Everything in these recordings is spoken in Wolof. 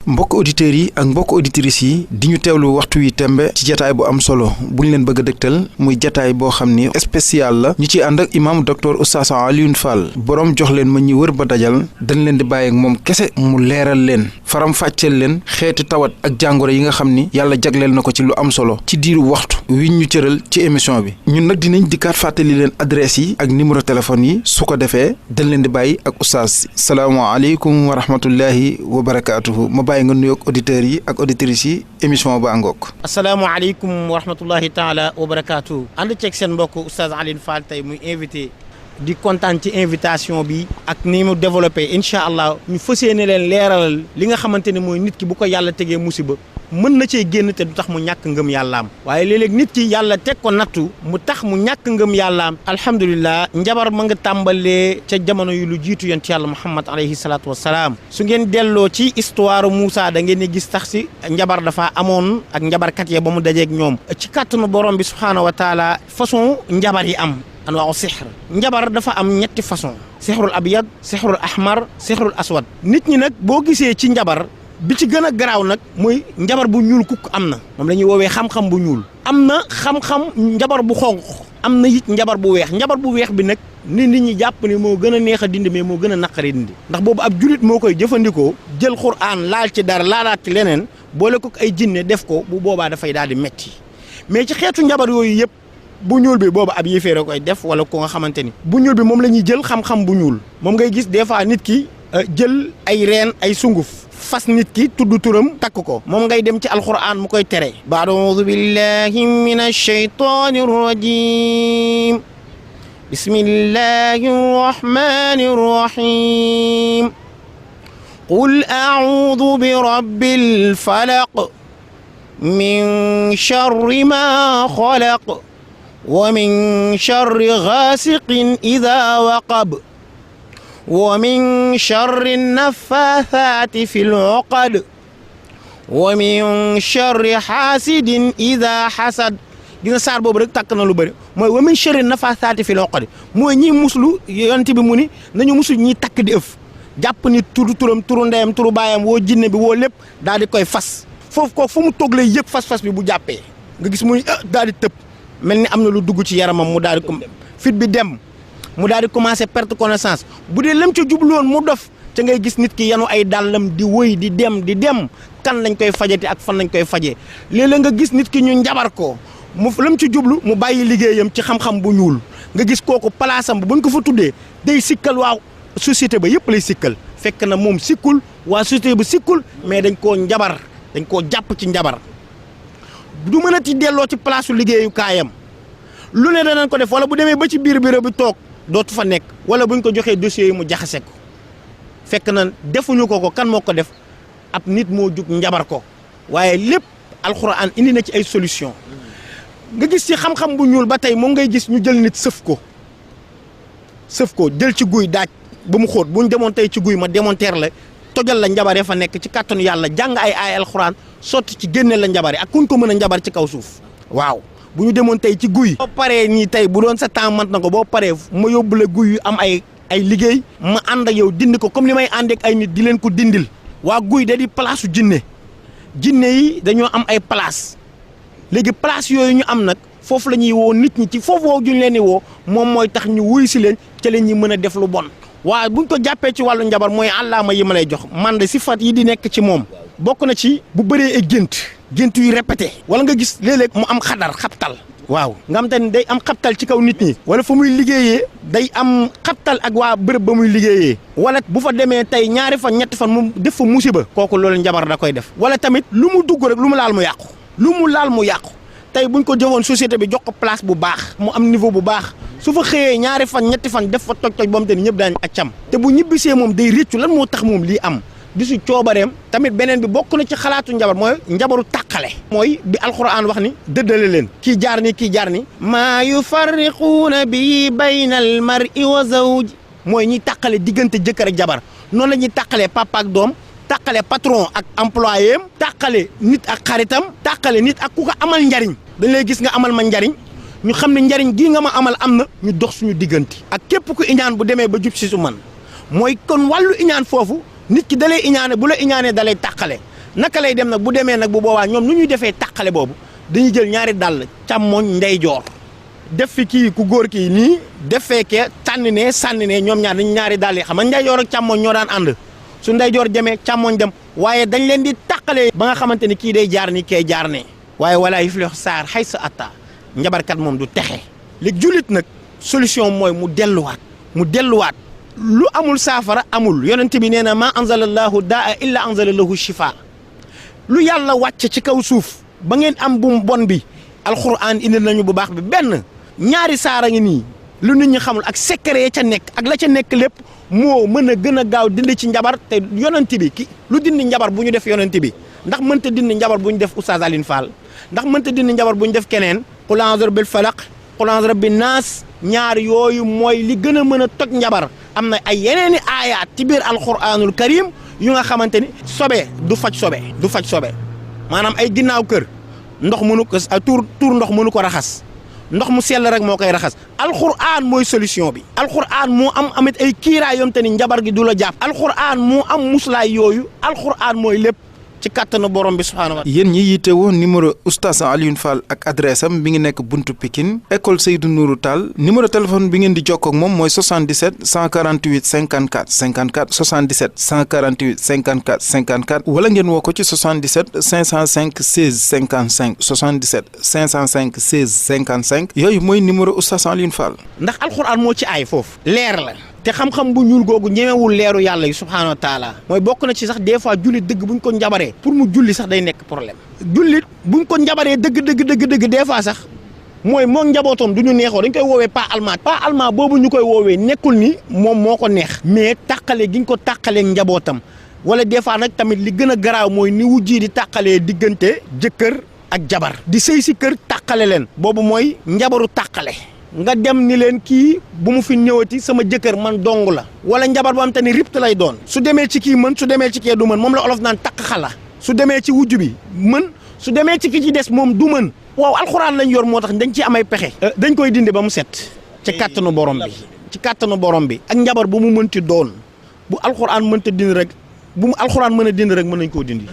mbokk auditeurs yi ak mbokk auditrices yi di ñu teewlu waxtu wi tembe ci jataay bu am solo bu ñu leen bëgg a dëgtal muy jataay boo xam ni spécial la ñu ci ànd ak imam docteur Oustaz Alioune Fall borom jox leen ma ñi wër ba dajal dañ leen di bàyyi ak moom kese mu leeral leen faram fàcceel leen xeeti tawat ak jàngoro yi nga xam ni yàlla jagleel na ko ci lu am solo ci diiru waxtu wi ñu cëral ci émission bi ñun nag dinañ dikkaat fàttali leen adresse yi ak numéro téléphone yi su ko defee dañ leen di bàyyi ak oustaz salaamaaleykum wa rahmatullahi wa barakaatuhu ma bàyyi nga nuyoog auditeurs yi ak auditrices yi émission ba ngoog. asalaamaaleykum wa rahmatullahi taala wa barakaatuhu ànd ceeg seen mbokk oustaz Alioune Fall tey muy invité di kontaan ci invitation bi ak ni mu développé incha allah ñu fas yéene leen leeralal li nga xamante ne mooy nit ki bu ko yàlla tegee musiba mën na cee génn te du tax mu ñàkk ngëm yàllaam waaye léeg-léeg nit ki yàlla teg ko nattu mu tax mu ñàkk ngëm yàllaam alhamdulilah njabar ma nga tàmbalee ca jamono yu lu jiitu yonent yàlla Muhammad alayhi salaatu wassalaam su ngeen delloo ci histoire Moussa da ngeen di gis tax si njabar dafa amoon ak njabarkat ya ba mu dajeeg ñoom ci kàttanu borom bi subhaanahu wa taala façon njabar yi am anwaaw sihr njabar dafa am ñetti façon sihrul abyad sihrul ahmar sihrul aswad nit ñi nag boo gisee ci njabar bi ci gën a garaaw nag mooy njabar bu ñuul kukk am na moom la ñuy woowee xam-xam bu ñuul am na xam-xam njabar bu xonq am na it njabar bu weex bi nag nit ñi jàpp ni moo gën a neex a dindi mais moo gën a naqari dindi ndax boobu ab julit moo koy jëfandikoo jël xuraan laal ci dara laalaat ci leneen boole ko ay jinne def ko bu boobaa dafay daal di metti mais ci xeetu njabar yooyu yëpp bu ñuul bi boobu ab yéeféer a koy def wala ko nga xamante ni bu ñuul bi moom la ñuy jël xam-xam bu ñuul moom ngay gis des fois nit ki jël ay reen ay sunguf fas nit ki tudd turam takk ko moom ngay dem ci alquran mu koy tere a'uudu billahi minash shaytaanir rajiim bismillahir rahmanir rahiim qul a'uudu bi rabbil falaq min sharri ma xalaq wa min sharri gaasiqin idhaa waqab wa min sharri naffaasaati fil uqad wa min sharri xaasidin idaa xasad gis nga saar boobu rek tàkk na lu bëri mooy wa min sharri naffaasaati fil uqad mooy ñiy muslu yonent bi mu ni nañu muslu ñiy takk di ëf jàpp ni turu turam turu ndeyam turu baayam woo jinne bi woo lépp daal di koy fas foofu ko fu mu toog lay yëg fas-fas bi bu jàppee nga gis mu ni daal di tëb mel ni am na lu dugg ci yaramam mu daal di ko fit bi dem mu daal di commencer perte connaissance bu dee lam ca jubluwoon mu dof ca ngay gis nit ki yanu ay dàllam di wëy di dem kan lañ koy fajati ak fan lañ koy fajee léeg-léeg nga gis nit ki ñu njabar ko mu lam ci jublu mu bàyyi liggéeyam ci xam-xam bu ñuul nga gis kooku palaasam buñ ko fa tuddee day sikkal waa société ba yëpp lay sikkal fekk na moom sikkul waa société ba sikkul mais dañ koo njabar dañ koo jàpp ci njabar du mën a ti delloo ci place liggéeyu kaayam lu ne danañ ko def wala bu demee ba ci biir bureau bi toog dootu fa nekk wala buñ ko joxee dossiers yi mu jaxase ko fekk na defuñu ko kan moo ko def ab nit moo jug njabar ko waaye lépp alxuraan indi na ci ay solution nga gis ci xam-xam bu ñuul ba tey moom ngay gis ñu jël nit sëf ko jël ci guy daaj ba mu xóot buñ demoon tey ci guy ma démonter la tojal la njabare fa nekk ci kàttanu yàlla jàng ay alxuraan sotti ci génne la njabare ak kuñ ko mën a njabar ci kaw suuf waaw bu ñu demoon tey ci guy boo paree nii tey bu doon sa temps mat na ko boo paree ma yóbbu la guy yu am ay liggéey ma ànd ak yow dindi ko comme li may ànd ak ay nit di leen ko dindil waa guy da di place su jinne yi dañoo am ay place léegi place yooyu ñu am nag foofu la ñuy woo nit ñi ci foofu woo juñ leen di woo moom mooy tax ñu wuy si leen ca la ñuy mën a def lu bon waaye buñ ko jàppee ci wàllu njabar mooy àllaama yi ma lay jox man de sifat yi di nekk ci moom bokk na ci bu bëree ay gént yu répété wala nga gis léeg-léeg mu am xabtal waaw nga xam te ne day am xabtal ci kaw nit ñi wala fa muy liggéeyee day am xabtal ak waa bërëb ba muy liggéeyee wala bu fa demee tey ñaari fan ñetti fan mu def fa musiba kooku loolu njabar da koy def wala tamit lu mu dugg rek lu mu laal mu yàqu tey buñ ko jëwoon société bi jox ko place bu baax mu am niveau bu baax su fa xëyee ñaari fan ñetti fan def fa toj ba mu te ni ñëpp daañu accam te bu ñibbisee moom day réccu lan moo tax moom lii am gisu coobareem tamit beneen bi bokk na ci xalaatu njabar mooy njabaru tàqale mooy bi alxuraan wax ni dëddale leen kii jaar ni maa yufarriquuna bi bayna al mar'i wa zawj mooy ñuy tàqale diggante jëkkër ak jabar noonu la ñuy tàqalee papa ak doom tàqale patron ak employé am tàqale nit ak xaritam tàqale nit ak ku ko amal njariñ dañ lay gis nga amal ma njariñ ñu xam ne njariñ gii nga ma amal am na ñu dox suñu diggante ak képp ku iñaan bu demee ba jub si su man mooy kon wàllu iñaan foofu nit ki dalay iñaane bu la iñaanee dalay tàqale naka lay dem nag bu demee nag bu boobaa ñoom nu ñuy defee tàqale boobu dañuy jël ñaari dàll càmmoñ ndeyjoor def fi kii ku góor kii nii def fekkee tànn ne sànni ne ñoom ñaar dañ ñaari dàll yi xam nga ndeyjoor ak càmmoñ ñoo daan ànd su ndeyjoor demee càmmoñ dem waaye dañ leen di tàqale ba nga xamante ni kii day jaar ni kee jaar ne waaye wala yuflihu saar xay sa atta njabarkat moom du texe léegi jullit nag solution mooy mu delluwaat lu amul saafara amul yonent bi nee na ma anzalallahu daa illa anzalallahu shifa lu yàlla wàcc ci kaw suuf ba ngeen am bu bon bi alxuraan indil nañu bu baax bi benn ñaari saara ngi nii lu nit ñi xamul ak secret ya ca nekk ak la ca nekk lépp moo mën a gën a gaaw dindi ci njabar te yonent bi ki lu dindi njabar bu ñu def yonent bi ndax mënta dindi njabar bu ñu def Oustaz Alioune Fall ndax mënta dindi njabar bu ñu def keneen qul a'udhu bil falaq qul a'udhu bin naas ñaar yooyu mooy li gën a mën a toj njabar am na ay yeneeni aayaat ci biir alquranul karim yu nga xamante ni sobe du faj sobe maanaam ay ginnaaw kër ndox mënu ko tuur ndox mënu ko raxas ndox mu sell rek moo koy raxas alquran mooy solution bi alquran moo am amit ay kiiraay yoom te ni njabar gi du la jàpp alquran moo am muslaay yooyu alquran mooy lépp ci kàttanu borom bi subhaanahu wa taala. yéen ñi yittewoo numéro Oustaz Alioune Fall ak adresse am bi ngi nekk buntu Pikine école Seydou Nourou Tall numéro téléphone bi ngeen di jokkoo ak moom mooy 77 148 54 54 77 148 54 54 wala ngeen woo ko ci 77 505 16 55 77 505 16 55 yooyu mooy numéro Oustaz Alioune Fall. ndax alxuraan moo ci aay foofu leer la. te xam-xam bu ñuul googu ñemewul leeru yàlla yi subhaanahu wa taala mooy bokk na ci sax des fois jullit dëgg buñ ko njabaree pour mu julli sax day nekk problème jullit buñ ko njabaree dëgg des fois sax mooy moom njabootoom du ñu neexoo dañ koy woowee pas allemand boobu ñu koy woowee nekkul ni moom moo ko neex mais tàqale giñ ko tàqalee njabootam wala des fois nag tamit li gën a garaaw mooy ni wujji di tàqalee diggante jëkkër ak jabar di sëy si kër tàqale leen boobu mooy njabaru tàqale nga dem ni leen kii bu mu fi ñëwati sama jëkkër man dong la wala njabar bu am te ni ript lay doon su demee ci kii mën su demee ci kee du mën moom la olof naan takk xala su demee ci wujj bi mën su demee ci ki ci des moom du mën waaw alxuraan lañ yor moo tax dañ ci amay pexe dañ koy dindi ba mu set ci kàttanu borom bi ak njabar bu mu mënti doon bu alxuraan mënta dindi rek bu mu alxuraan mën a dindi rek mën nañ koo dindi.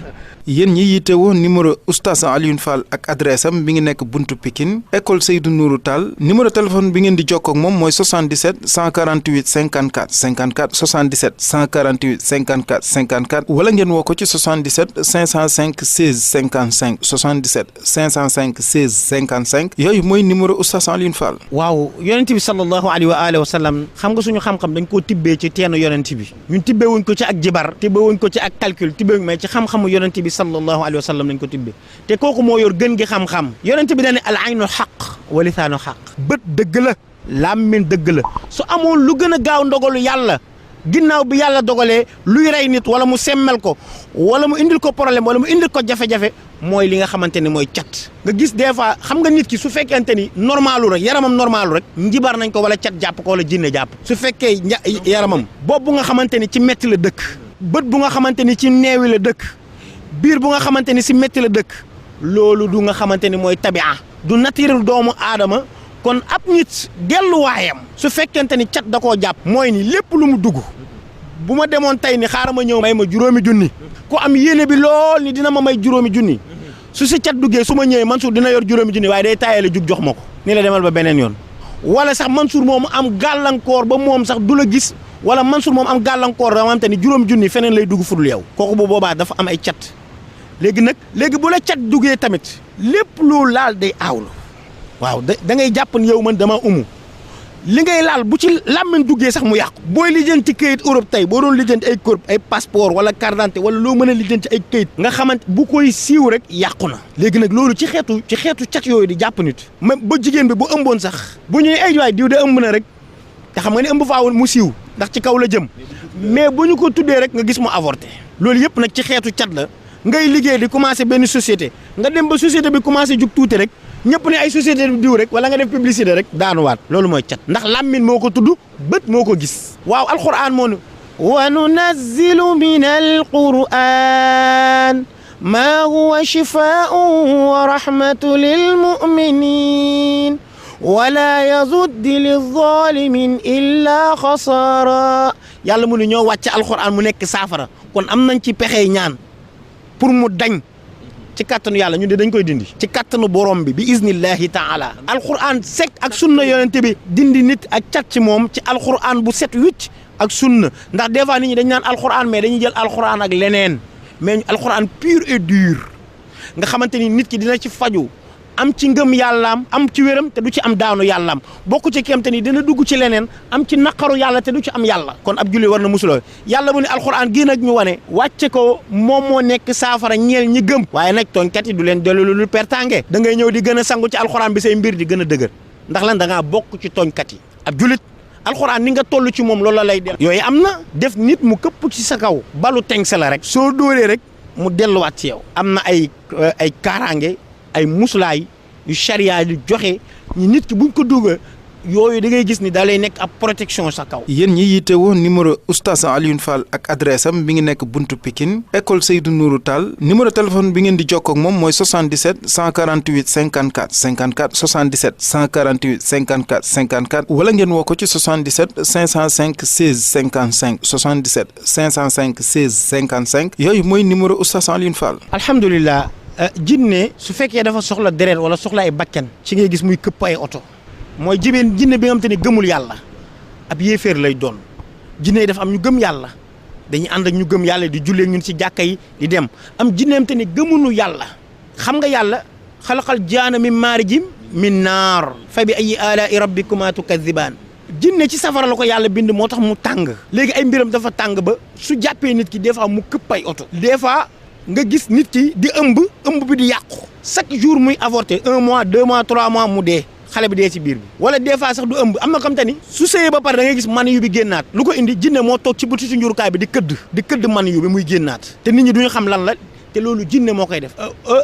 yéen ñi yittewoo numéro Oustaz Alioune Fall ak adresse am bi ngi nekk buntu Pikine école Seydou Nourou Tall numéro téléphone bi ngeen di jokkoo ak moom mooy 77 148 54 54 77 148 54 54 wala ngeen woo ko ci 77 505 16 55 77 505 16 55 yooyu mooy numéro Oustaz Alioune Fall. waaw yonent bi sallallahu alayhi wa alihi wa sallam xam nga suñu xam-xam dañ koo tibbee ci teenu yonent bi ñun tibbee wuñ ko ci ak jibar tibbee wuñ ko ci ak calcul tibbee wuñ mais ci xam-xamu yonent bi sallallahu alayhi wa sallam nañ ko tibbee te kooku moo yor gën gi xam-xam yonent bi dañ ne al aynu xaq wa lisaanu xaq bët dëgg la làmmiñ dëgg la su amoon lu gën a gaaw ndogalu yàlla ginnaaw bi yàlla dogalee luy rey nit wala mu semmel ko wala mu indil ko problème wala mu indil ko jafe-jafe mooy li nga xamante ni mooy cat nga gis des fois xam nga nit ki su fekkente ni normalu rek yaramam normalu rek njibar nañ ko wala cat jàpp ko wala jinne jàpp su fekkee yaramam bopp bu nga xamante ni ci metti la dëkk bët bu nga xamante ni ci neewi la dëkk biir bu nga xamante ni si métti la dëkk loolu du nga xamante ni mooy tabia du naturel doomu aadama kon ab nit delluwaayam su fekkente ni cat da koo jàpp mooy ni lépp lu mu dugg bu ma demoon tey ni xaaral ma ñëw may ma juróomi junni ku am yéene bi lool ni dina ma may juróomi junni su si cat duggee su ma ñëwee Mansour dina yor juróomi junni waaye day taayale jug jox ma ko ni la demal ba beneen yoon wala sax Mansour moomu am gàllankoor ba moom sax du la gis wala Mansour moom am gàllankoor da te ni juróomi junni feneen lay dugg fudul yow kooku bu boobaa dafa am ay cat léegi bu la cat duggee tamit lépp lu laal day aawlu waaw da ngay jàpp ni yow man dama umu li ngay laal bu ci làmmiñ duggee sax mu yàqu booy lijjanti këyit Europe tey boo doon lijjanti ay Europe ay passeport wala carte d'identité wala loo mën a lijjanti ay këyit nga xamante bu koy siiw rek yàqu na léegi nag loolu ci xeetu cat yooyu di jàpp nit même ba jigéen bi bu ëmboon sax bu ñuy ay waay diw de ëmb na rek te xam nga ne ëmb faawoon mu siiw ndax ci kaw la jëm mais bu ñu ko tuddee rek nga gis mu avorté loolu yëpp nag ci xeetu cat la ngay liggéey di commencé benn société nga dem ba société bi commencé jug tuuti rek ñëpp ne ay société bi diw rek wala nga def publicité rek daanuwaat loolu mooy cat ndax làmmiñ moo ko tudd bët moo ko gis waaw alquran moo nu wa nunazzilu min alquran ma huwa shifaa'un wa rahmatu lil mu'minin wala yazuddi lizzalimin illa xasaara yàlla mu ne ñoo wàcc alquran mu nekk saafara kon am nañ ci pexey ñaan pour mu dañ ci kàttanu yàlla ñun de dañ koy dindi ci kàttanu borom bi iznillahi taala alquran sek ak sunna yonente bi dindi nit ak cat ci moom ci alquran bu set wicc ak sunna ndax des fois nit ñi dañ naan alquran mais dañuy jël alquran ak leneen mais alquran pur et dur nga xamante ni nit ki dina ci faju am ci ngëm yàllaam am ci wéram te du ci am daanu yàllaam bokku ci kéem te ni dina dugg ci leneen am ci naqaru yàlla te du ci am yàlla kon ab julli war na musuloo yàlla mu ne alxuraan gii nag ñu wane wàcce ko moom moo nekk saafara ñeel ñi gëm waaye nag tooñkat yi du leen dellu lu pertange da ngay ñëw di gën a sangu ci alxuraan bi say mbir di gën a dëgër ndax lan da ngaa bokk ci tooñkat yi ab jullit alxuraan ni nga toll ci moom loolu la lay del yooyu am na def nit mu këpp ci sa kaw balu tengse la rek soo dóoree rek mu delluwaat ci yow am na ay kaaraange ay muslaay yu charia yu joxe ñi nit ki buñ ko duga yooyu da ngay gis ni da lay nekk ab protection sa kaw. yéen ñi yittewoo numéro oustaz Alioune Fall ak adresse am bi ngi nekk buntu Pikine école Seydou Nourou Tall numéro téléphone bi ngeen di jokkoo ak moom mooy 77 148 54 54 77 148 54 54 wala ngeen woo ko ci 77 505 16 55 77 505 16 55 yooyu mooy numéro oustaz Alioune Fall. alhamdulilah. jinne su fekkee dafa soxla deret wala soxla ay bakkan ci ngay gis muy këpp ay oto mooy jinne bi nga xam te ne gëmul yàlla ab yéeféer lay doon jinne yi dafa am ñu gëm yàlla dañuy ànd ak ñu gëm yàlla di jullee ñun ci jàkka yi di dem am jinne am te ne gëmunu yàlla xam nga yàlla xalaqal jaana min maarijin min naar fa bi ayyi alaa'i rabbikumaa tukazzibaan jinne ci safara la ko yàlla bind moo tax mu tàng léegi ay mbiram dafa tàng ba su jàppee nit ki des fois mu këpp ay oto des fois nga gis nit ki di ëmb bi di yàqu chaque jour muy avorter 1 mois 2 mois 3 mois mu dee xale bi dee ci biir bi wala des fois sax du ëmb am na comme te ni su sëyee ba pare da ngay gis man yu bi génnaat lu ko indi jinne moo toog ci bëtu ci njurukaay bi di këdd man yu bi muy génnaat te nit ñi duñu xam lan la te loolu jinne moo koy def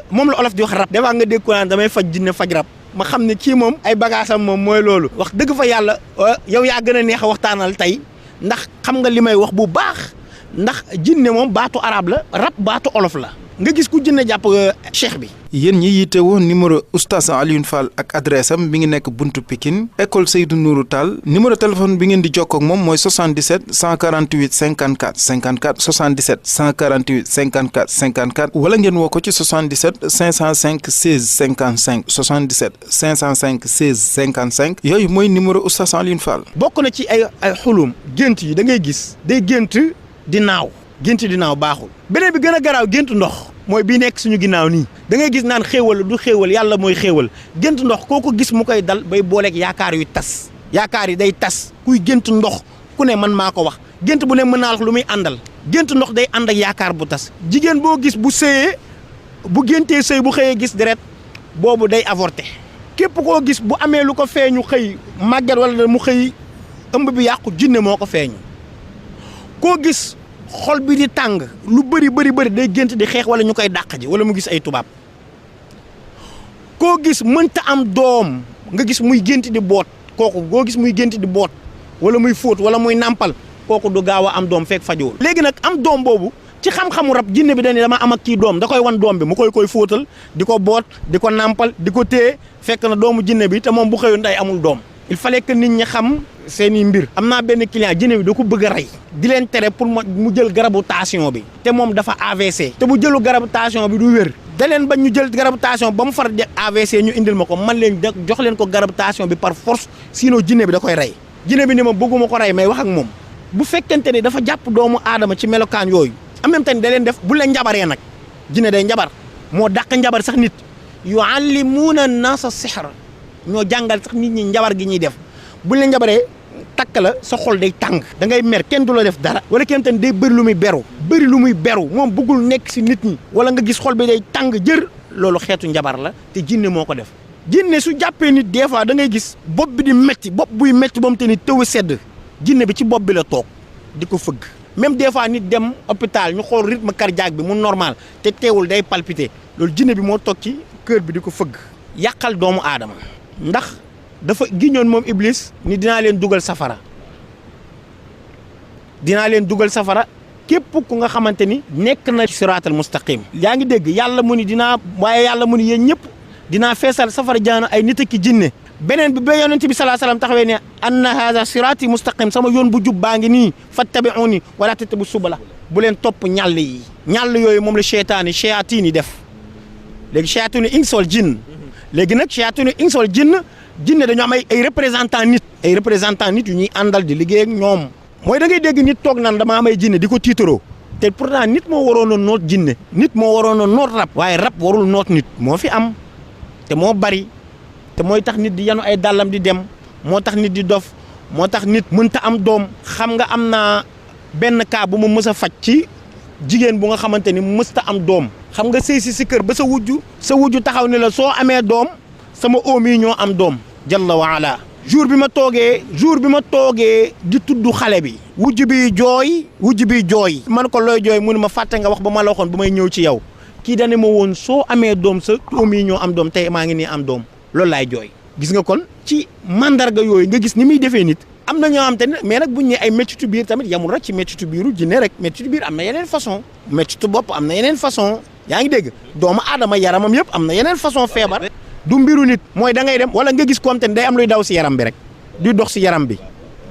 moom la olof di wax rab des fois nga dégg ko naan damay faj jinne faj rab ma xam ne kii moom ay bagaasam moom mooy loolu wax dëgg fa yàlla yow yaa gën a neex a waxtaanal tey ndax xam nga li may wax bu baax ndax jinne moom baatu arab la rab baatu olof la nga gis ku jinne jàpp cheikh bi. yéen ñi yittewoo numéro oustaz Alioune Fall ak adresse am bi ngi nekk buntu Pikine école Seydou Nourou Tall numéro téléphone bi ngeen di jokkoo ak moom mooy 77 148 54 54 77 148 54 54 wala ngeen woo ko ci 77 505 16 55 77 505 16 55 yooyu mooy numéro oustaz Alioune Fall. bokk na ci ay xulum gént yi da ngay gis day gént di naaw baaxul beneen bi gën a garaaw gént ndox mooy bii nekk suñu ginnaaw nii da ngay gis naan xéewal du xéewal yàlla mooy xéewal gént ndox kooku gis mu koy dal bay booleeg yaakaar yu tas yaakaar yi day tas kuy gént ndox ku ne man maa ko wax gént bu ne mën naa wax lu muy àndal gént ndox day ànd ak yaakaar bu tas jigéen boo gis bu sëyee bu géntee sëy bu xëyee gis deret boobu day avorté képp koo gis bu amee lu ko feeñu xëy màgget wala mu xëy ëmb bi yàqu jinne moo ko feeñu koo gis xol bi di tàng lu bëri day gént di xeex wala ñu koy dàq ji wala mu gis ay tubaab koo gis mënta am doom nga gis muy gént di boot kooku koo gis muy gént di boot wala muy fóot wala muy nàmpal kooku du gaaw a am doom fekk fajuwul léegi nag am doom boobu ci xam-xamu rab jinne bi dañu dama am ak kii doom da koy wan doom bi mu koy fóotal di ko boot di ko nàmpal di ko téye fekk na doomu jinne bi te moom bu xëyoon day amul doom il fallait que nit ñi xam seeni mbir am naa benn client jinne bi da ko bëgg a rey di leen tere pour mu jël garabu tension bi te moom dafa AVC te bu jëlu garabu tension bi du wér da leen ba ñu jël garabu tension ba mu far de AVC ñu indil ma ko man leen jox leen ko garabu tension bi par force sinon jinne bi da koy rey jinne bi ni ma bëgguma ko rey may wax ak moom bu fekkente ni dafa jàpp doomu aadama ci melokaan yooyu en même temps da leen def bu leen njabaree nag jinne day njabar moo dàq njabar sax nit yuallimuuna naasa sihra ñoo jàngal sax nit ñi njabar gi ñuy def buñ la njabaree takk la sa xol day tàng da ngay mer kenn du la def dara wala kenn tamit day bëri lu muy beru moom bëggul nekk si nit ñi wala nga gis xol bi day tàng jër loolu xeetu njabar la te jinne moo ko def jinne su jàppee nit des fois da ngay gis bopp bi di metti bopp buy metti ba mu te ni tëw a sedd jinne bi ci bopp bi la toog di ko fëgg même des fois nit dem hôpital ñu xool rythme cardiaque bi mu normal te teewul day palpiter loolu jinne bi moo toog ci cœur bi di ko fëgg yàqal doomu aadama ndax dafa giñoon moom Iblis ni dinaa leen dugal safara képp ku nga xamante ni nekk na siraatal mustaqim yaa ngi dégg yàlla mu ni yàlla mu ni yéen ñëpp dinaa feesal safara jaana ay nit ak jinne beneen bi ba yonent bi salaa salaam taxawee ne anna haza siraati mustaqim sama yoon bu jub baa ngi nii fattabi'uni wala tattabi'u subula bu leen topp ñàll ñàll yooyu moom la shayatin yi def léegi shayatinu ins wal jinn léegi nag shayatinu ins wal jinne dañoo am ay représentant nit yu ñuy àndal di liggéey ak ñoom mooy da ngay dégg nit toog naan dama am ay jinne di ko tiitaroo te pourtant nit moo waroon a noot jinne nit moo waroon a noot rab waaye rab warul noot nit moo fi am te moo bari te mooy tax nit di yanu ay dàllam di dem moo tax nit di dof moo tax nit mënta am doom xam nga am naa benn cas bu ma mës a faj ci jigéen bu nga xamante ni mësta am doom xam nga sëy si kër ba sa wujju taxaw ne la soo amee doom sama oom yi ñoo am doom jalla wa ala jour bi ma toogee di tudd xale bi wujj bi jooy man ko looy jooy mu ne ma fàtte nga wax ba ma la waxoon bu may ñëw ci yow kii dane ma woon soo amee doom sa oom yi ñoo am doom tey maa ngi nii am doom loolu laay jooy gis nga kon ci mandarga yooyu nga gis ni muy defee nit am na ñoo xam te ne mais nag buñ ne ay méttitu biir tamit yamul rek ci méttitu biiru jinne rek méttitu biir am na yeneen façon méttitu bopp am na yeneen façon yaa ngi dégg doomu aadama yaramam yëpp am na yeneen façon feebar du mbiru nit mooy da ngay dem wala nga gis koom te ne day am luy daw si yaram bi rek di dox si yaram bi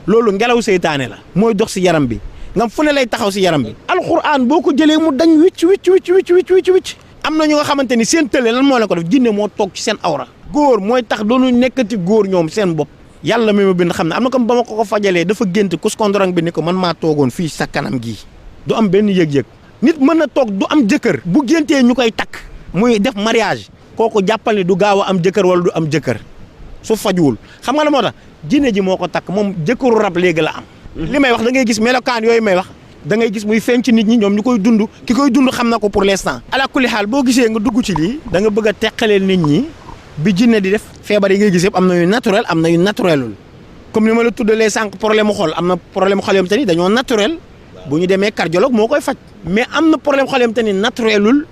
loolu ngelaw seytaane la mooy dox si yaram bi nga fu ne lay taxaw si yaram bi alxuraan boo ko jëlee mu dañ wicc am na ñu nga xamante ni seen tële lan moo leen ko def jinne moo toog ci seen awra góor mooy tax doonu nekkati góor ñoom seen bopp yàlla mi ma bind xam ne am na comme ba ma ko fajalee dafa gént kuskondorong bi ni ko man maa toogoon fii sa kanam gii du am benn yëg-yëg nit mën na toog du am jëkkër bu géntee ñu koy takk muy def mariage kooku jàppal ni du gaaw a am jëkkër wala du am jëkkër su fajuwul xam nga la moo tax jinne ji moo ko takk moom jëkkëru rab léegi la am li may wax da ngay gis melokaan yooyu may wax da ngay gis muy feeñ ci nit ñi ñoom ñu koy dund ki koy dund xam na ko pour l'instant ala kulli xaal boo gisee nga dugg ci lii da nga bëgg a teqaleel nit ñi bi jinne di def feebar yi ngay gis yëpp am na yu naturel am na yu naturelul comme ni ma la tuddalee sànq problème mu xol am na problème xol yom te ni dañoo naturel bu ñu demee cardiologue moo koy faj mais am na problème xol yom te ni naturelul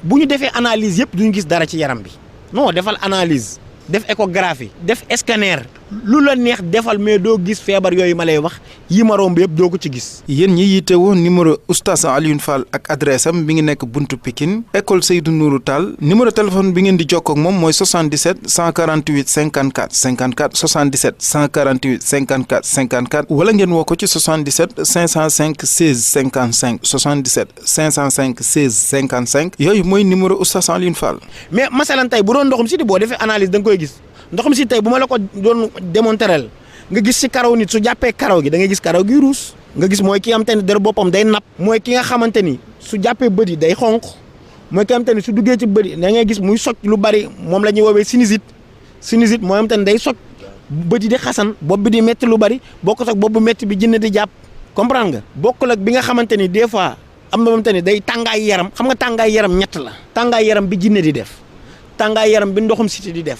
bu ñu defee analyse yëpp duñu gis dara ci yaram bi non defal analyse def échographie def scanner lu la neex defal mais doo gis feebar yooyu ma lay wax yi ma romb yëpp doo ko ci gis. yéen ñi yittewoo numéro oustaz Alioune Fall ak adresse am bi ngi nekk buntu Pikine école Seydou Nourou Tall numéro téléphone bi ngeen di jokkoo ak moom mooy 77 148 54 54 77 148 54 54 wala ngeen woo ko ci 77 505 16 55 77 505 16 55 yooyu mooy numéro oustaz Alioune Fall. mais masalan tey bu doon ndoxum siti boo defee analyse da nga koy gis. ndoxam si tey bu ma la ko doon démontrer nga gis ci karaw nit su jàppee karaw gi da ngay gis karaw gi ruus nga gis mooy ki nga xamante ni dara boppam day napp mooy ki nga xamante ni su jàppee bët yi day xonq mooy ki nga xamante ni su duggee ci bët yi da ngay gis muy socc lu bari moom la ñuy woowee sinusite mooy xamante ni day socc bët yi di xasan bopp bi di métti lu bari bokkut ak bopp bu métti bi jinne di jàpp comprendre nga bokkul ak bi nga xamante ni des fois am na xamante ni day tàngaay yaram xam nga tàngaay yaram ñett la tàngaay yaram bi jinne di def tàngaay yaram bi ndoxum siti di def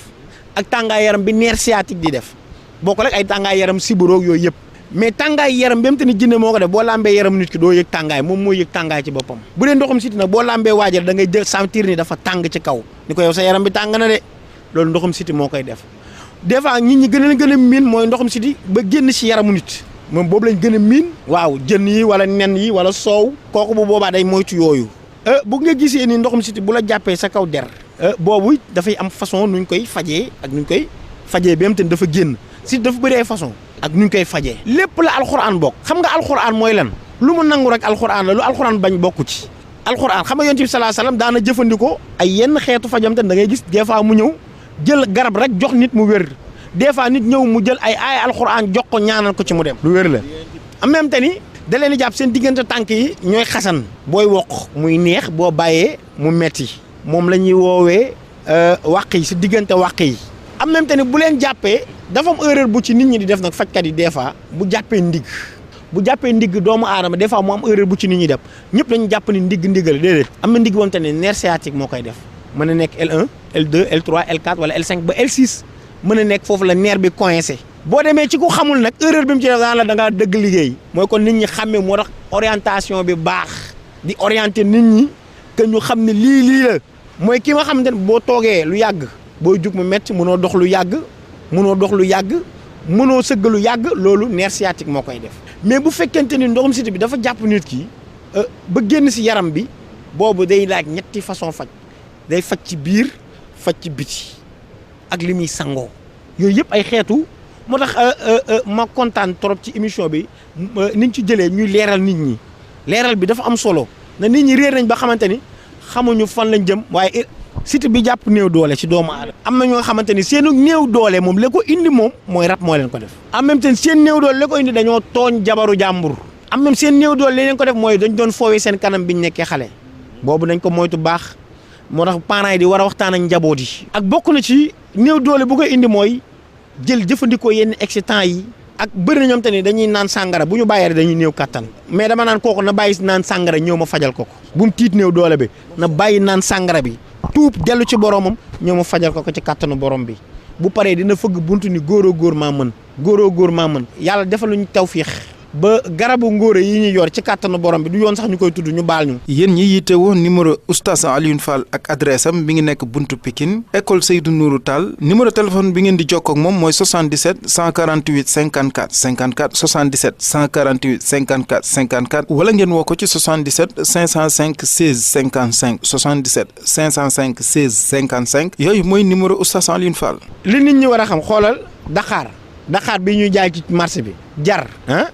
ak tàngaay yaram bi nerf sciatique di def boo ko rek ay tàngaay yaram sibiroog yooyu yëpp mais tàngaay yaram bi mu te ni jinne moo ko def boo lambee yaram nit ki doo yëg tàngaay moom moo yëg tàngaay ci boppam bu dee ndoxum siti nag boo lambee waajal da ngay jël sentir ni dafa tàng ci kaw ni ko yow sa yaram bi tàng na de loolu ndoxum siti moo koy def des fois nit ñi gën a miin mooy ndoxum siti ba génn ci yaramu nit moom boobu lañ gën a miin waaw jën yi wala nen yi wala soow kooku bu boobaa day moytu yooyu bu nga gisee ni ndoxum siti bu la jàppee sa kaw der boobu dafay am façon nuñ koy fajee ak nuñ koy fajee ba mu te dafa génn si dafa bëri ay façon ak nuñ koy fajee lépp la alxuraan bokk xam nga alxuraan mooy lan lu mu nangu rek alxuraan la lu alxuraan bañ bokku ci alxuraan xam nga yonent bi sallallahu alayhi wasallam daana jëfandikoo ay yenn xeetu fajam te da ngay gis des fois mu ñëw jël garab rek jox nit mu wér des fois nit ñëw mu jël ay alxuraan jox ko ñaanal ko ci mu dem lu wér la en même temps ni da leen di jàpp seen diggante tànk yi ñooy xasan booy woq muy neex boo bàyyee mu metti moom la ñuy woowee wàq yi si diggante wàq yi en même temps ni bu leen jàppee dafa am erreur bu ci nit ñi di def nag fajkat yi des fois bu jàppee ndigg doomu aadama des fois mu am erreur bu ci nit ñi def ñëpp dañu jàpp ni ndiggal déedéet am na ndigg moom te ne nerf sciatique moo koy def mën na nekk L1 L2 L3 L4 wala L5 ba L6 mën na nekk foofu la nerf bi coincé boo demee ci ku xamul nag erreur bi mu ci def daan la da ngaa dëgg liggéey mooy kon nit ñi xàmmee moo tax orientation bi baax di orienter nit ñi que ñu xam ne lii la mooy ki nga xamante ne boo toogee lu yàgg booy jug mu métti mënoo dox lu yàgg mënoo sëgg lu yàgg loolu nerf sciatique moo koy def mais bu fekkente ni ndoxum siti bi dafa jàpp nit ki ba génn si yaram bi boobu day laaj ñetti façon faj day faj ci biir faj ci biti ak li muy sangoo yooyu yëpp ay xeetu moo tax ma kontaan trop ci émission bi niñ ci jëlee ñuy leeral nit ñi leeral bi dafa am solo na nit ñi réer nañ ba xamante ni xamuñu fan lañ jëm waaye site bi jàpp néew doole ci doomu aadama am na ñoo xamante ni seenu néew doole moom la ko indi moom mooy rab moo leen ko def en même temps seen néew doole la ko indi dañoo tooñ jabaru jàmbur am même seen néew doole li leen ko def mooy dañ doon foowee seen kanam biñ nekkee xale boobu nañ ko moytu baax moo tax parents yi di war a waxtaan ak njaboot yi ak bokk na ci néew doole bu koy indi mooy jël jëfandikoo yenn excitant yi ak bëri na ñoom te ni dañuy naan sàngara bu ñu bàyyee dañuy néew kattan mais dama naan kooku na bàyyi naan sàngara ñëw ma fajal ko bu mu tiit néew doole bi na bàyyi naan sàngara bi tuub dellu ci boromam ñëw ma fajal ko ci kattanu borom bi bu paree dina fëgg buntu ni góoroo góor maa mën góoroo góor maa mën yàlla defal ñu tawfiix ba garabu ngóore yi ñu yor ci kàttanu borom bi du yoon sax ñu koy tudd ñu baal ñu. yéen ñi yittewoo numéro oustaz Alioune Fall ak adresse am bi ngi nekk buntu Pikine école Seydou Nourou Tall numéro téléphone bi ngeen di jokkoo ak moom mooy 77 148 54 54 77 148 54 54 wala ngeen woo ko ci 77 505 16 55 77 505 16 55 yooyu mooy numéro oustaz Alioune Fall. li nit ñi war a xam xoolal Dakar bi ñuy jaay ci marché bi jar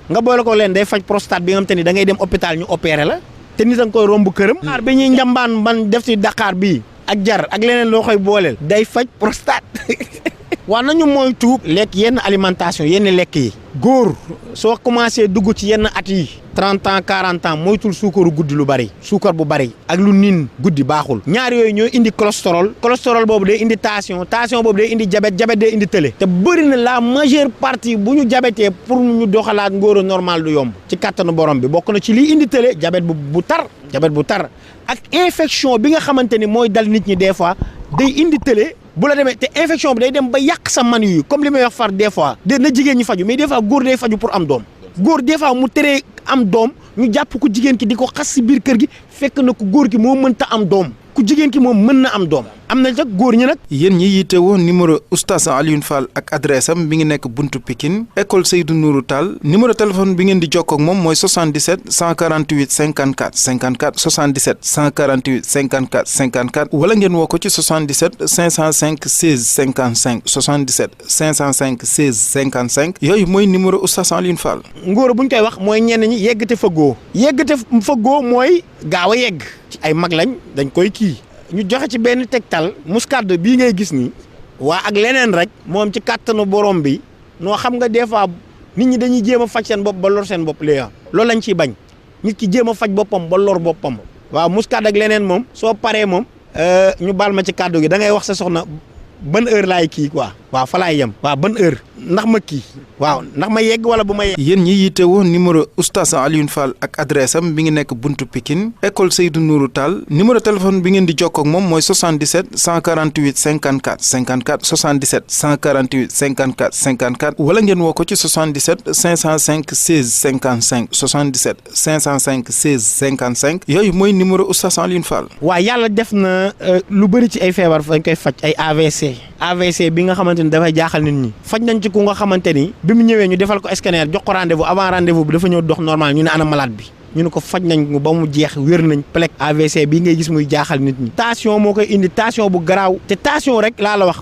nga boole ko leen day faj prostate bi nga xam te ni da ngay dem hôpital ñu opéré la te nit a nga koy romb këram. Dakar bi ñuy njambaan ban def ci Dakar bii ak jar ak leneen loo koy booleel day faj prostate waa nañu moytu lekk yenn alimentation yenn lekk yi góor soo commencé dugg ci yenn at yi 30 ans 40 ans moytul suukaru guddi lu bari suukar bu bari ak lu niin guddi baaxul ñaar yooyu ñooy indi cholestérol boobu day indi tension boobu day indi diabète day indi tële te bëri na la majeure partie bu ñu diabétee pour ñu doxalaat ngóor normal du yomb ci kattanu borom bi bokk na ci liy indi tële diabète bu tar ak infection bi nga xamante ni mooy dal nit ñi des fois day indi tële bu la demee te infection bi day dem ba yàq sa man yu comme li may wax far des fois na jigéen ñi faju mais des fois góor day faju pour am doom góor des fois mu teree am doom ñu jàpp ko jigéen ki di ko xas si biir kër gi fekk na ko góor ki moo mënta am doom ku jigéen ki moom mën na am doom am na nag góor ñi nag. yéen ñi yittewoo numéro oustaz Alioune Fall ak adresse am bi ngi nekk buntu Pikine école Seydou Nourou Tall numéro téléphone bi ngeen di jokkoo ak moom mooy 77 148 54 54 77 148 54 54 wala ngeen woo ko ci 77 505 16 55 77 505 16 55 yooyu mooy numéro oustaz Alioune Fall. ngóor bu ñu koy wax mooy ñenn ñi yeggate fëggoo mooy gaaw a yegg ci ay mag lañ dañ koy kii. ñu joxe ci benn tegtal muscade bii ngay gis nii waa ak leneen rek moom ci kàttanu borom bi noo xam nga des fois nit ñi dañuy jéem a faj seen bopp ba lor seen bopp léegi loolu lañ ciy bañ nit ki jéem a faj boppam ba lor boppam waaw muscade ak leneen moom soo paree moom ñu baal ma ci kàddu gi da ngay wax sa soxna ban heure laay kii quoi waaw fa laay yem waaw ban heure ndax ma kii waaw ndax ma yegg wala bu ma yegg. yéen ñi yittewoo numéro oustaz Alioune Fall ak adresse am bi ngi nekk buntu Pikine école Seydou Nourou Tall numéro téléphone bi ngeen di jokkoo ak moom mooy 77 148 54 54 77 148 54 54 wala ngeen woo ko ci 77 505 16 55 77 505 16 55 yooyu mooy numéro oustaz Alioune Fall. waaw yàlla def na lu bëri ci ay feebar dañ koy faj ay AVC bi nga xamante ni dafay jaaxal nit ñi faj nañ ci ku nga xamante ni bi mu ñëwee ñu defal ko scanner jox ko rendez-vous avant rendez-vous bi dafa ñëw dox normal ñu ne ana malade bi ñu ne ko faj nañ ko ba mu jeex wér nañ plaque AVC bii ngay gis muy jaaxal nit ñi. tension moo koy indi tension bu garaaw te tension rek laa la wax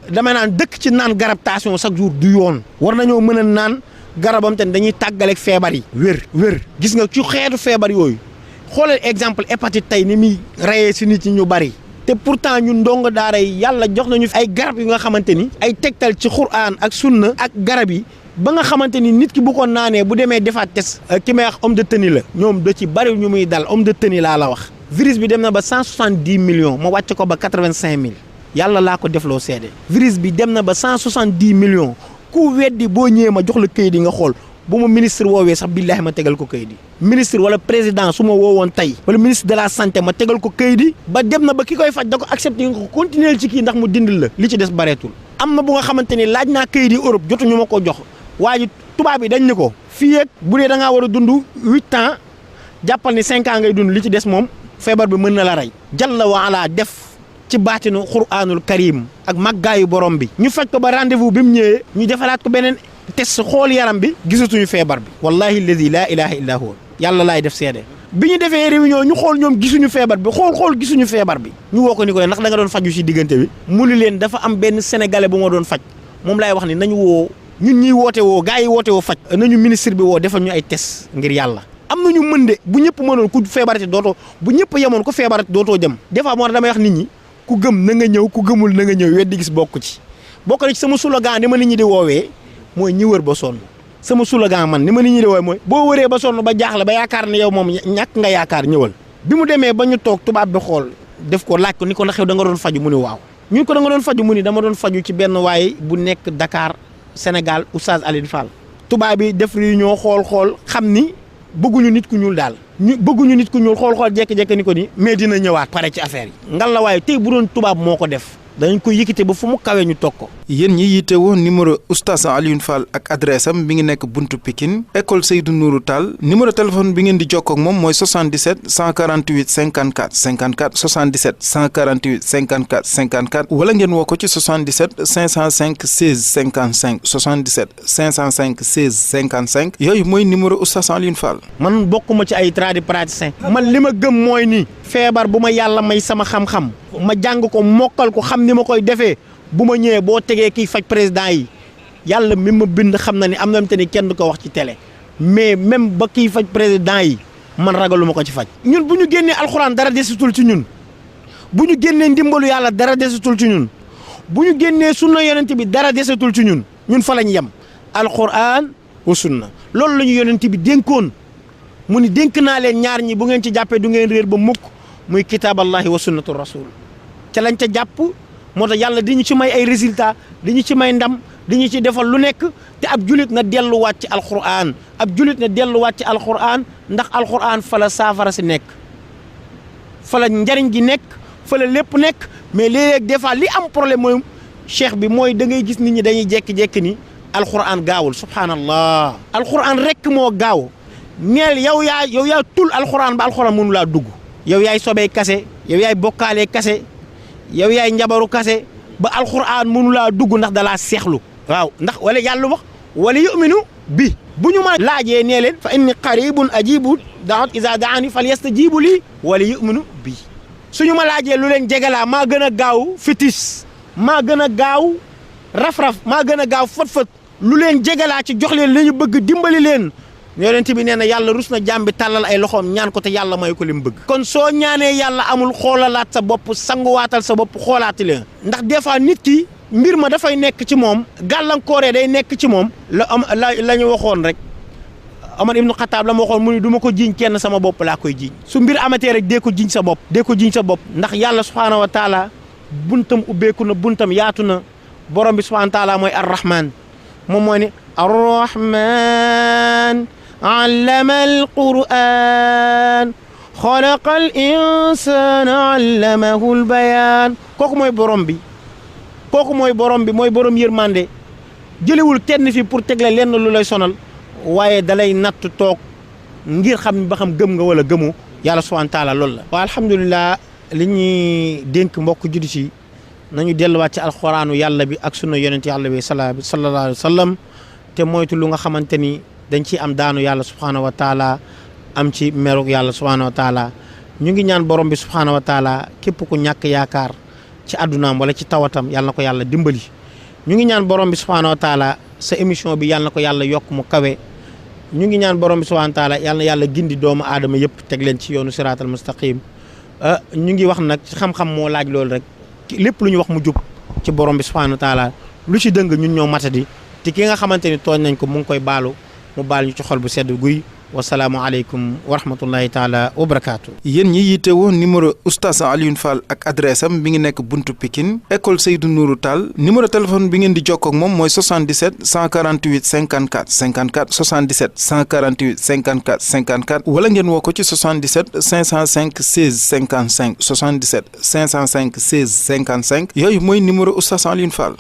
damay naan dëkk ci naan garab tension chaque jour du yoon war nañoo mën a naan garabam te dañuy tàggaleeg feebar yi wér gis nga ci xeetu feebar yooyu xoolal exemple hépatite tey ni muy rayee si nit ñi ñu bari. te pourtant ñun ndongo daara yi yàlla jox nañu ay garab yu nga xamante ni ay tegtal ci Qur'an ak sunna ak garab yi ba nga xamante ni nit ki bu ko naanee bu demee defaat test ki may wax homme de tenue la ñoom da ci bari ñu muy dal homme de tenue laa la wax virus bi dem na ba 170 millions ma wàcc ko ba 85 000 yàlla laa ko defloo seede virus bi dem na ba 170 millions ku weddi boo ñëwee ma jox la këyit yi nga xool bu ma ministre woowee sax billaahi ma tegal ko kayit yi ministre wala président su ma woowoon tey wala ministre de la santé ma tegal ko kayit yi ba dem na ba ki koy faj da ko accepté nga ko continuer ci kii ndax mu dindil la li ci des bareetul am na bu nga xamante ni laaj naa kayit yi Europe jotuñu ma ko jox waa ji tubaab yi dañ ne ko fii ak bu dee da ngaa war a dund 8 ans jàppal ni 5 ans ngay dund li ci des moom feebar bi mën na la rey jalla wa ala def ci baatinu Qur'anul Karim ak màggaayu borom bi ñu faj ko ba rendez-vous bi mu ñëwee ñu defalaat ko beneen test xool yaram bi gisatuñu feebar bi wallahi alladi laa ilaha illa huwa yàlla laay def seede bi ñu defee réunion ñu xool ñoom gisuñu feebar bi xool gisuñu feebar bi ñu woo ko ni ko ndax da nga doon faju ci diggante bi mu ni leen dafa am benn sénégalais bu ma doon faj moom laay wax ni nañu woo ñun ñuy woote woo gars yi woote woo faj nañu ministre bi woo defal ñu ay test ngir yàlla am na ñu mën de bu ñëpp mënoon ku feebarati dootoo bu ñëpp yemoon ku feebarati dootoo jëm des fois moo tax damay wax nit ñi ku gëm na nga ñëw ku gëmul na nga ñëw weddi gis bokk ci bokk na ci sama slogan ni ma nit ñi di woowee mooy ñi wër ba sonn sama slogan man ni ma nit ñi di woowee mooy boo wëree ba sonn ba jaaxle ba yaakaar ne yow moom ñàkk nga yaakaar ñëwal bi mu demee ba ñu toog tubaab bi xool def ko laaj ko ni ko ndax yow da nga doon faju mu ni waaw ñun ko da nga doon faju mu ni dama doon faju ci benn waaye bu nekk Dakar Sénégal Oustaz Alioune Fall tubaab bi def réunion xool xam ni bëgguñu nit ku ñuul daal ñu bëgguñu nit ku ñuul xool jékki-jékki ni ko ni mais dina ñëwaat pare ci affaire yi ngal la waaye tey bu doon tubaab moo ko def dañ ko yëkkite ba fu mu kawee ñu toog ko. yéen ñi yitte woon numéro Oustaz Alioune Fall ak adresse am bi ngi nekk buntu Pikine école Seydou Nourou Tall numéro téléphone bi ngeen di jokkoo ak moom mooy 77 148 54 54 77 148 54 54 wala ngeen woo ko ci 77 505 16 55 77 505 16 55 yooyu mooy numéro Oustaz Alioune Fall. man bokkuma ci ay tradipraticien man li ma gëm mooy ni feebar bu ma yàlla may sama xam-xam ma jàng ko mokkal ko xam ni ma koy defee bu ma ñëwee boo tegee kiy faj président yi yàlla mi ma bind xam na ni am na te ni kenn du ko wax ci télé mais même ba kiy faj président yi man ragalu ma ko ci faj. ñun bu ñu génnee alxuraan dara desatul ci ñun bu ñu génnee ndimbalu yàlla dara desatul ci ñun bu ñu génnee sunna yonent bi dara desatul ci ñun fa lañ yem alxuraan wa sunna loolu la ñu yonent bi dénkoon mu ni dénk naa leen ñaar ñi bu ngeen ci jàppee du ngeen réer ba mukk muy kitaaballahi wa sunnatu rasul ca lañ ca jàpp moo tax yàlla di ñu ci may ay résultats di ñu ci may ndam di ñu ci defal lu nekk te ab julit na delluwaat ci alquran ab julit na delluwaat ci alquran ndax alquran fa la saafara si nekk fa la njariñ gi nekk fa la lépp nekk mais léeg-léeg des fois li am problème mooy cheikh bi mooy da ngay gis nit ñi dañuy jekki-jekki ni alquran gaawul subhanallah alquran rek moo gaaw neel yow yaa tul alquran ba alquran mënu laa dugg yow yaay sobee kase yow yaay bokkaalee kase yow yaay njabaru kase ba alquran mënu laa dugg ndax dalaa seexlu waaw ndax wala yàlla wax wala yuminu bi bu ñu ma laajee nee leen fa inni qaribun ajibu daat iza daani fal yastajibu lii wala yuminu bi suñu ma laajee lu leen jegalaa maa gën a gaaw fitis maa gën a gaaw raf-raf maa gën a gaaw fët-fët lu leen jegalaa ci jox leen la ñu bëgg dimbali leen yonent bi nee na yàlla rus na jaam bi tàllal ay loxoom ñaan ko te yàlla may ko li mu bëgg. kon soo ñaanee yàlla amul xoolalaat sa bopp sanguwaatal sa bopp xoolaati leen ndax des fois nit ki mbir ma dafay nekk ci moom gàllankooree day nekk ci moom la ñu waxoon rek Omar ibnu Xataab la ma waxoon mu ni du ma ko jiiñ kenn sama bopp laa koy jiiñ su mbir amatee rek dee ko jiiñ sa bopp ndax yàlla subhaanahu wa taala buntam ubbeeku na buntam yaatu na borom bi subhaanahu wa taala mooy arrahman moom mooy ne arrahman allama alquran xalaqa al insana allamahu albayan kooku mooy borom bi mooy borom yërmande jëlewul kenn fi pour tegle lenn lu lay sonal waaye dalay natt toog ngir xam ba xam gëm nga wala gëmoo yàlla subhanahu wa taala loolu la. waaw alhamdulilah li ñuy dénk mbokk juddi ci nañu delluwaat ci alxuraanu yàlla bi ak sunna yonent yàlla bi sallallahu alayhi wa sallam te moytu lu nga xamante ni dañ ciy am daanu yàlla subhanahu wa taala am ci meruk yàlla subhanahu wa taala ñu ngi ñaan borom bi subhanahu wa taala képp ku ñàkk yaakaar ci àddunaam wala ci tawatam yàlla na ko yàlla dimbali ñu ngi ñaan borom bi subhanahu wa taala sa émission bi yàlla na ko yàlla yokk mu kawe ñu ngi ñaan borom bi subhanahu wa taala yàlla na yàlla gindi doomu aadama yëpp teg leen ci yoonu siraatal mustaqim ñu ngi wax nag xam-xam moo laaj loolu rek lépp lu ñu wax mu jub ci borom bi subhanahu wa taala lu ci dëng ñun ñoo matadi te ki nga xamante ni tooñ nañ ko mu ngi koy baalu mu baal ñu ci xol bu sedd guy wasalaamualeykum wa rahmatullahi taala wa barakaatu. yéen ñi yitte woon numéro Oustaz Alioune Fall ak adresse am bi ngi nekk buntu Pikine école Seydou Nourou Tall numéro téléphone bi ngeen di jokkoo ak moom mooy 77 148 54 54 77 148 54 54 wala ngeen woo ko ci 77 505 16 55 77 505 16 55 yooyu mooy numéro Oustaz Alioune Fall.